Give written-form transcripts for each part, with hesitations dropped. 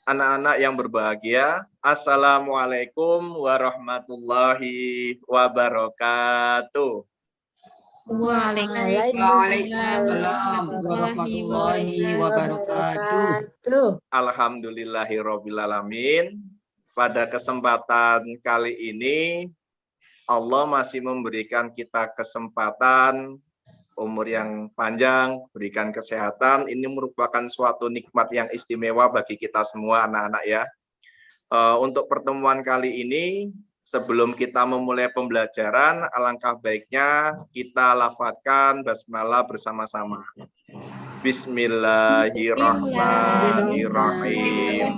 Anak-anak yang berbahagia, Assalamualaikum warahmatullahi wabarakatuh. Waalaikumsalam warahmatullahi wabarakatuh. Alhamdulillahirrabbilalamin. Pada kesempatan kali ini, Allah masih memberikan kita kesempatan umur yang panjang, berikan kesehatan. Ini merupakan suatu nikmat yang istimewa bagi kita semua anak-anak ya. Untuk pertemuan kali ini, sebelum kita memulai pembelajaran, alangkah baiknya kita lafadzkan basmalah bersama-sama. Bismillahirrahmanirrahim.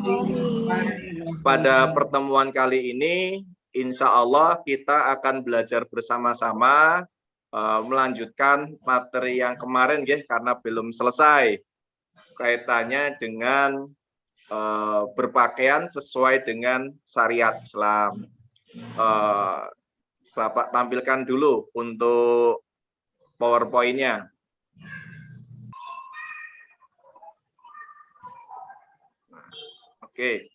Pada pertemuan kali ini, insya Allah kita akan belajar bersama-sama melanjutkan materi yang kemarin ya, karena belum selesai kaitannya dengan berpakaian sesuai dengan syariat Islam. Bapak tampilkan dulu untuk PowerPoint-nya. Oke.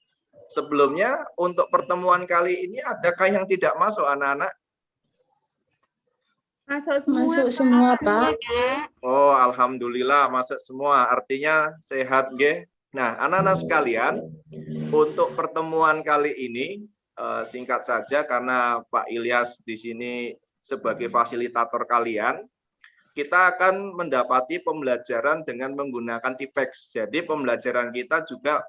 Sebelumnya untuk pertemuan kali ini adakah yang tidak masuk anak-anak? Masuk semua, Pak. Oh, alhamdulillah masuk semua. Artinya sehat, nggih. Nah, anak-anak sekalian, untuk pertemuan kali ini singkat saja karena Pak Ilyas di sini sebagai fasilitator kalian, kita akan mendapati pembelajaran dengan menggunakan TIPEX. Jadi pembelajaran kita juga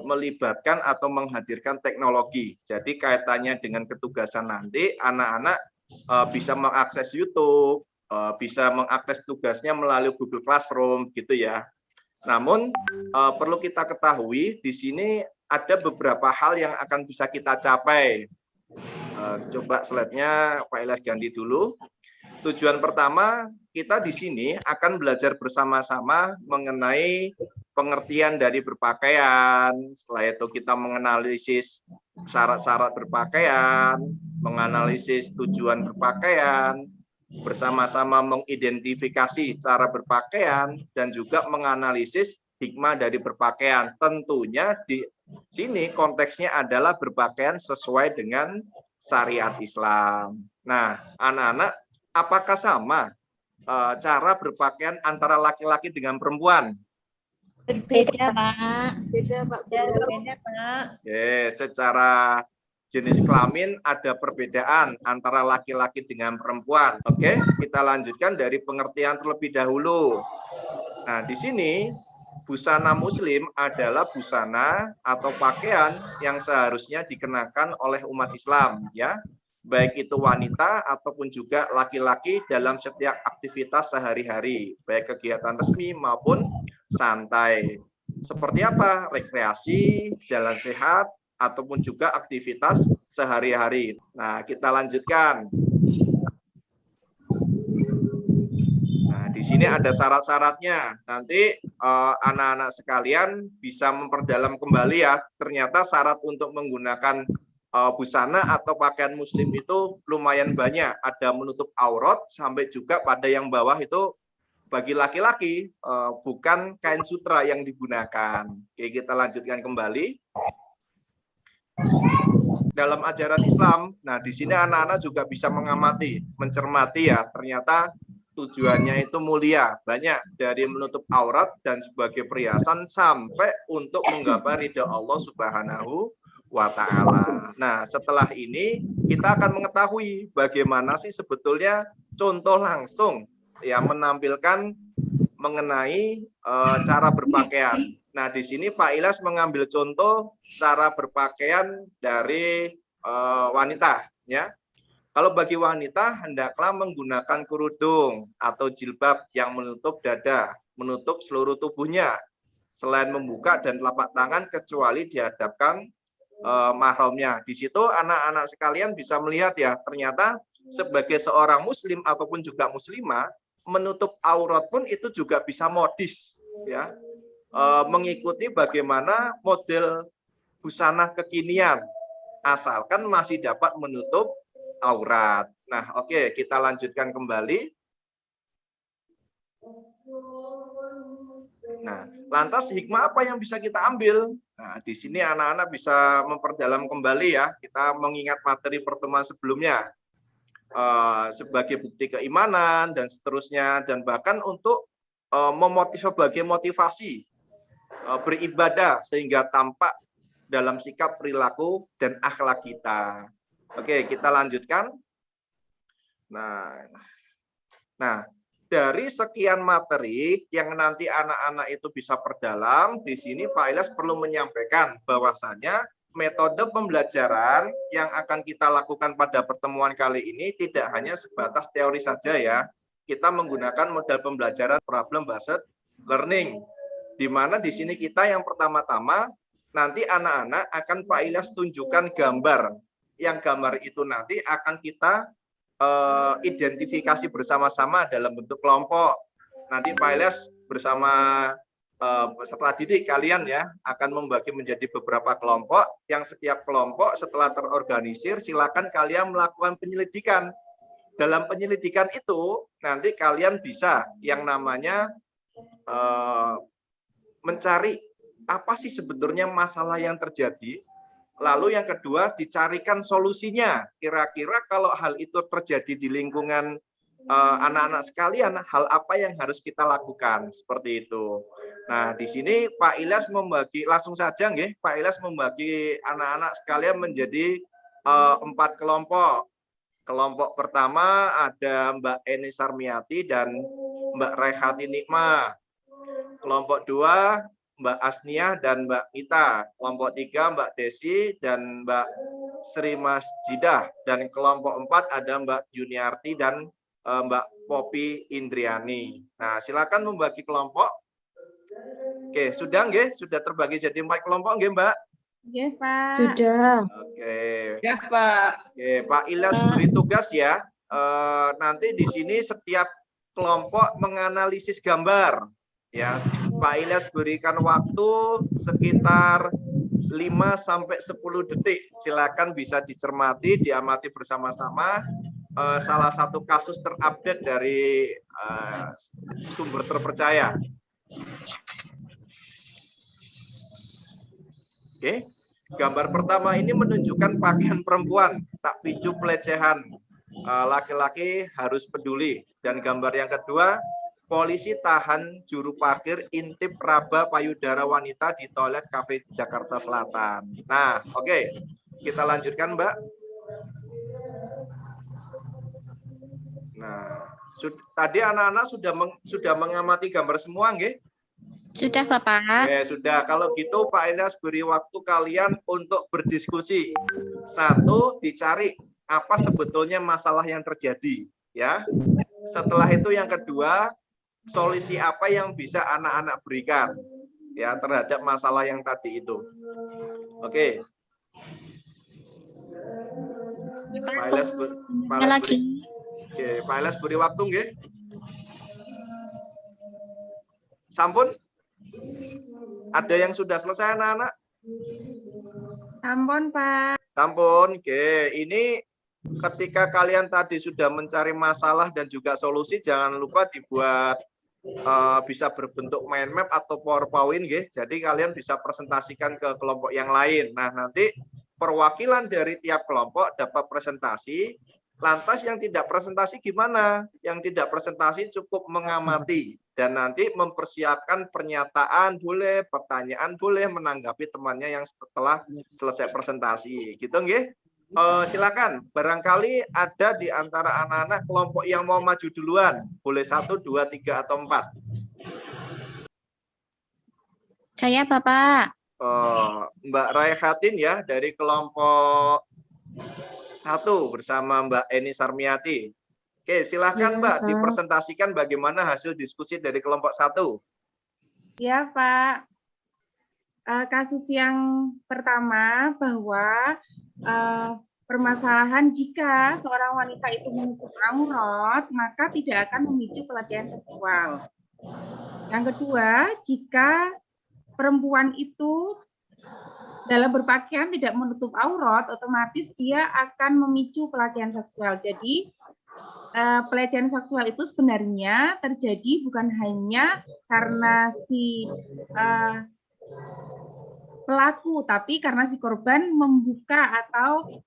melibatkan atau menghadirkan teknologi. Jadi kaitannya dengan ketugasan nanti, anak-anak bisa mengakses YouTube, bisa mengakses tugasnya melalui Google Classroom, gitu ya. Namun perlu kita ketahui di sini ada beberapa hal yang akan bisa kita capai. Coba slide-nya Pak Ilyas ganti dulu. Tujuan pertama, kita di sini akan belajar bersama-sama mengenai pengertian dari berpakaian. Setelah itu kita menganalisis syarat-syarat berpakaian, menganalisis tujuan berpakaian, bersama-sama mengidentifikasi cara berpakaian, dan juga menganalisis hikmah dari berpakaian. Tentunya di sini konteksnya adalah berpakaian sesuai dengan syariat Islam. Nah, anak-anak, apakah sama cara berpakaian antara laki-laki dengan perempuan? Beda, Pak. Beda, Pak. Secara jenis kelamin ada perbedaan antara laki-laki dengan perempuan. Oke, kita lanjutkan dari pengertian terlebih dahulu. Nah, di sini busana muslim adalah busana atau pakaian yang seharusnya dikenakan oleh umat Islam, ya. Baik itu wanita ataupun juga laki-laki dalam setiap aktivitas sehari-hari, baik kegiatan resmi maupun santai. Seperti apa? Rekreasi, jalan sehat, ataupun juga aktivitas sehari-hari. Nah, kita lanjutkan. Nah, di sini ada syarat-syaratnya. Nanti anak-anak sekalian bisa memperdalam kembali ya. Ternyata syarat untuk menggunakan busana atau pakaian muslim itu lumayan banyak. Ada menutup aurat sampai juga pada yang bawah itu bagi laki-laki bukan kain sutra yang digunakan. Oke, kita lanjutkan kembali. Dalam ajaran Islam, nah di sini anak-anak juga bisa mengamati, mencermati ya, ternyata tujuannya itu mulia, banyak dari menutup aurat dan sebagai perhiasan sampai untuk menggapai ridha Allah Subhanahu wa Ta'ala. Nah, setelah ini kita akan mengetahui bagaimana sih sebetulnya contoh langsung yang menampilkan mengenai cara berpakaian. Nah, di sini Pak Ilyas mengambil contoh cara berpakaian dari wanita, ya. Kalau bagi wanita hendaklah menggunakan kerudung atau jilbab yang menutup dada, menutup seluruh tubuhnya, selain membuka dan telapak tangan kecuali dihadapkan mahramnya. Di situ anak-anak sekalian bisa melihat ya, ternyata sebagai seorang muslim ataupun juga muslimah, menutup aurat pun itu juga bisa modis ya. Mengikuti bagaimana model busana kekinian asalkan masih dapat menutup aurat. Nah, oke, kita lanjutkan kembali. Nah, Lantas hikmah apa yang bisa kita ambil? Nah, di sini anak-anak bisa memperdalam kembali ya. Kita mengingat materi pertemuan sebelumnya sebagai bukti keimanan dan seterusnya, dan bahkan untuk sebagai motivasi beribadah sehingga tampak dalam sikap, perilaku, dan akhlak kita. Oke, kita lanjutkan. Nah, dari sekian materi yang nanti anak-anak itu bisa perdalam, di sini Pak Ilyas perlu menyampaikan bahwasanya metode pembelajaran yang akan kita lakukan pada pertemuan kali ini tidak hanya sebatas teori saja ya. Kita menggunakan model pembelajaran problem-based learning, di mana di sini kita yang pertama-tama nanti anak-anak akan Pak Ilyas tunjukkan gambar. Yang gambar itu nanti akan kita identifikasi bersama-sama dalam bentuk kelompok. Nanti Pak Ilyas bersama peserta didik kalian ya akan membagi menjadi beberapa kelompok, yang setiap kelompok setelah terorganisir silakan kalian melakukan penyelidikan. Dalam penyelidikan itu nanti kalian bisa yang namanya mencari apa sih sebetulnya masalah yang terjadi. Lalu yang kedua, dicarikan solusinya. Kira-kira kalau hal itu terjadi di lingkungan anak-anak sekalian, hal apa yang harus kita lakukan? Seperti itu. Nah, di sini Pak Ilyas membagi, langsung saja nggih, Pak Ilyas membagi anak-anak sekalian menjadi 4 kelompok. Kelompok pertama ada Mbak Eni Sarmiati dan Mbak Rehati Nikmah. Kelompok 2 Mbak Asnia dan Mbak Mita, kelompok 3 Mbak Desi dan Mbak Sri Masjidah, dan kelompok 4 ada Mbak Yuniarti dan Mbak Popi Indriani. Nah, silakan membagi kelompok. Oke, sudah nggih? Sudah terbagi jadi 4 kelompok nggih, Mbak? Nggih, Pak. Sudah. Oke. Ya, Pak. Oke, Pak Ilyas beri tugas ya. Nanti di sini setiap kelompok menganalisis gambar. Ya, Pak Ilyas berikan waktu sekitar 5-10 detik. Silakan bisa dicermati, diamati bersama-sama salah satu kasus terupdate dari sumber terpercaya. Oke, gambar pertama ini menunjukkan pakaian perempuan, tak picu pelecehan. Laki-laki harus peduli. Dan gambar yang kedua, polisi tahan juru parkir intip raba payudara wanita di toilet kafe Jakarta Selatan. Nah, oke. Kita lanjutkan, Mbak. Nah, tadi anak-anak sudah mengamati gambar semua, nggih? Sudah, Bapak. Oke, sudah. Kalau gitu Pak Ilyas beri waktu kalian untuk berdiskusi. 1, dicari apa sebetulnya masalah yang terjadi, ya. Setelah itu yang kedua, solusi apa yang bisa anak-anak berikan ya terhadap masalah yang tadi itu. Oke. Pak Ilyas beri waktu nggih. Sampun? Ada yang sudah selesai anak-anak? Sampun, Pak. Sampun. Oke, ini ketika kalian tadi sudah mencari masalah dan juga solusi, jangan lupa dibuat bisa berbentuk mind map atau PowerPoint, nggih. Jadi kalian bisa presentasikan ke kelompok yang lain. Nah, nanti perwakilan dari tiap kelompok dapat presentasi. Lantas yang tidak presentasi gimana? Yang tidak presentasi cukup mengamati dan nanti mempersiapkan pernyataan boleh, pertanyaan boleh, menanggapi temannya yang setelah selesai presentasi. Gitu nggih? Silakan, barangkali ada di antara anak-anak kelompok yang mau maju duluan. Boleh 1, 2, 3, atau 4. Saya, Bapak. Mbak Raihatin ya, dari kelompok 1 bersama Mbak Eni Sarmiati. Oke, silakan Mbak, dipresentasikan bagaimana hasil diskusi dari kelompok 1. Ya, Pak. Kasus yang pertama bahwa permasalahan jika seorang wanita itu menutup aurat, maka tidak akan memicu pelecehan seksual. Yang kedua, jika perempuan itu dalam berpakaian tidak menutup aurat, otomatis dia akan memicu pelecehan seksual. Jadi pelecehan seksual itu sebenarnya terjadi bukan hanya karena si pelaku, tapi karena si korban membuka atau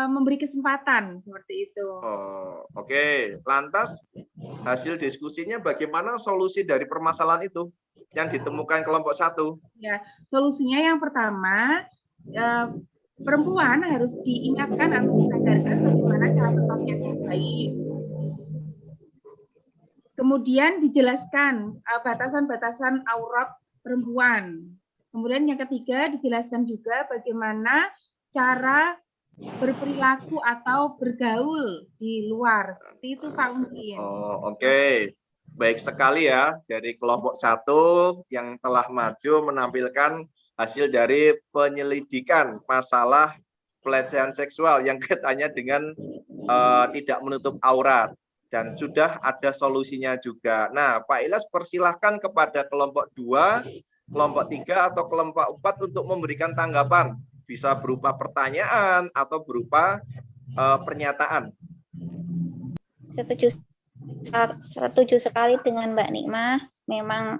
memberi kesempatan seperti itu. Oh, oke. Lantas hasil diskusinya bagaimana solusi dari permasalahan itu yang ditemukan kelompok 1? Ya, solusinya yang pertama, perempuan harus diingatkan atau disadarkan bagaimana cara berpakaian yang baik. Kemudian dijelaskan batasan-batasan aurat perempuan. Kemudian yang ketiga dijelaskan juga bagaimana cara berperilaku atau bergaul di luar. Seperti itu Pak Mungkin. Oh, oke. Baik sekali ya dari kelompok 1 yang telah maju menampilkan hasil dari penyelidikan masalah pelecehan seksual yang kaitannya dengan tidak menutup aurat dan sudah ada solusinya juga. Nah, Pak Ilyas persilahkan kepada kelompok 2, kelompok 3 atau kelompok 4 untuk memberikan tanggapan. Bisa berupa pertanyaan atau berupa pernyataan. Setuju sekali dengan Mbak Nikmah. Memang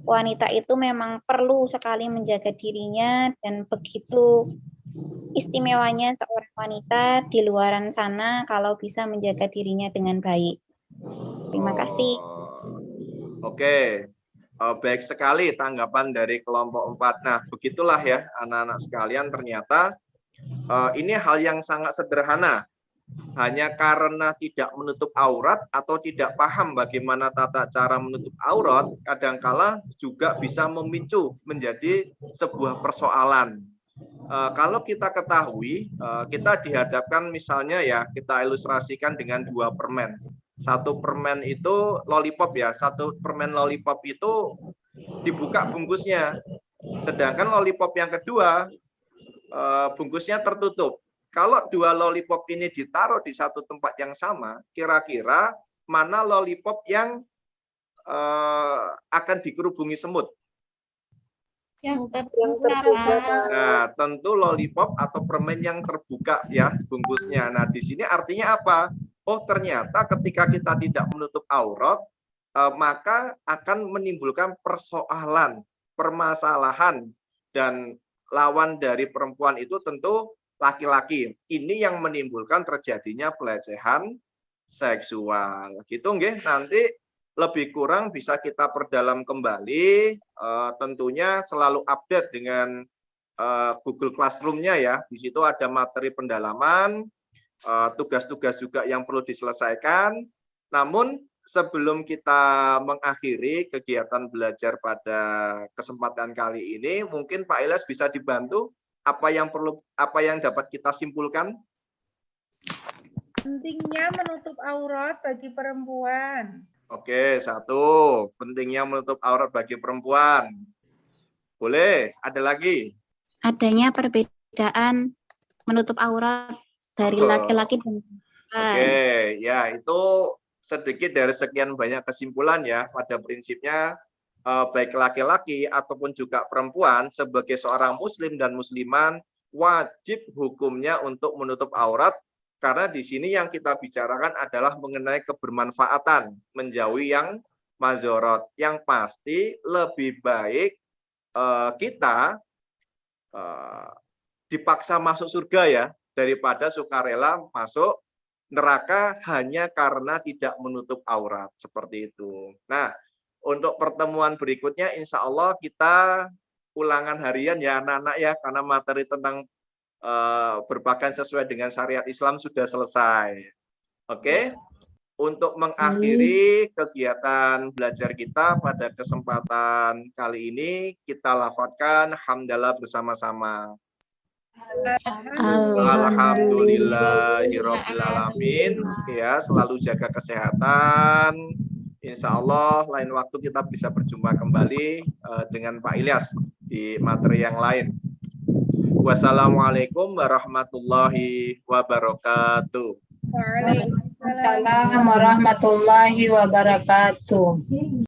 wanita itu memang perlu sekali menjaga dirinya, dan begitu istimewanya seorang wanita di luaran sana kalau bisa menjaga dirinya dengan baik. Terima kasih. Oke. Baik sekali tanggapan dari kelompok 4. Nah, begitulah ya anak-anak sekalian, ternyata ini hal yang sangat sederhana. Hanya karena tidak menutup aurat atau tidak paham bagaimana tata cara menutup aurat, kadangkala juga bisa memicu menjadi sebuah persoalan. Kalau kita ketahui, kita dihadapkan misalnya ya, kita ilustrasikan dengan 2 permen. Satu permen itu lollipop ya, satu permen lollipop itu dibuka bungkusnya. Sedangkan lollipop yang kedua bungkusnya tertutup. Kalau 2 lollipop ini ditaruh di satu tempat yang sama, kira-kira mana lollipop yang akan dikerubungi semut? Yang terbuka. Nah, tentu lollipop atau permen yang terbuka ya bungkusnya. Nah, di sini artinya apa? Oh, ternyata ketika kita tidak menutup aurat, maka akan menimbulkan persoalan, permasalahan, dan lawan dari perempuan itu tentu laki-laki. Ini yang menimbulkan terjadinya pelecehan seksual. Gitu nggih. Nanti lebih kurang bisa kita perdalam kembali, tentunya selalu update dengan Google Classroom-nya ya. Di situ ada materi pendalaman, tugas-tugas juga yang perlu diselesaikan. Namun sebelum kita mengakhiri kegiatan belajar pada kesempatan kali ini, mungkin Pak Ilyas bisa dibantu apa yang dapat kita simpulkan? Pentingnya menutup aurat bagi perempuan. Oke, 1, pentingnya menutup aurat bagi perempuan. Boleh, ada lagi? Adanya perbedaan menutup aurat dari laki-laki dan perempuan. Oke, ya itu sedikit dari sekian banyak kesimpulan ya. Pada prinsipnya baik laki-laki ataupun juga perempuan sebagai seorang muslim dan musliman wajib hukumnya untuk menutup aurat, karena di sini yang kita bicarakan adalah mengenai kebermanfaatan, menjauhi yang mazorot. Yang pasti lebih baik kita dipaksa masuk surga ya, daripada sukarela masuk neraka hanya karena tidak menutup aurat, seperti itu. Nah, untuk pertemuan berikutnya insya Allah kita ulangan harian ya anak-anak ya, karena materi tentang berpakaian sesuai dengan syariat Islam sudah selesai. Oke. Untuk mengakhiri kegiatan belajar kita pada kesempatan kali ini, kita lafadzkan hamdalah bersama-sama. Alhamdulillahirabbil alamin. Ya, selalu jaga kesehatan. Insya Allah lain waktu kita bisa berjumpa kembali dengan Pak Ilyas di materi yang lain. Wassalamualaikum warahmatullahi wabarakatuh. Waalaikumsalam warahmatullahi wabarakatuh.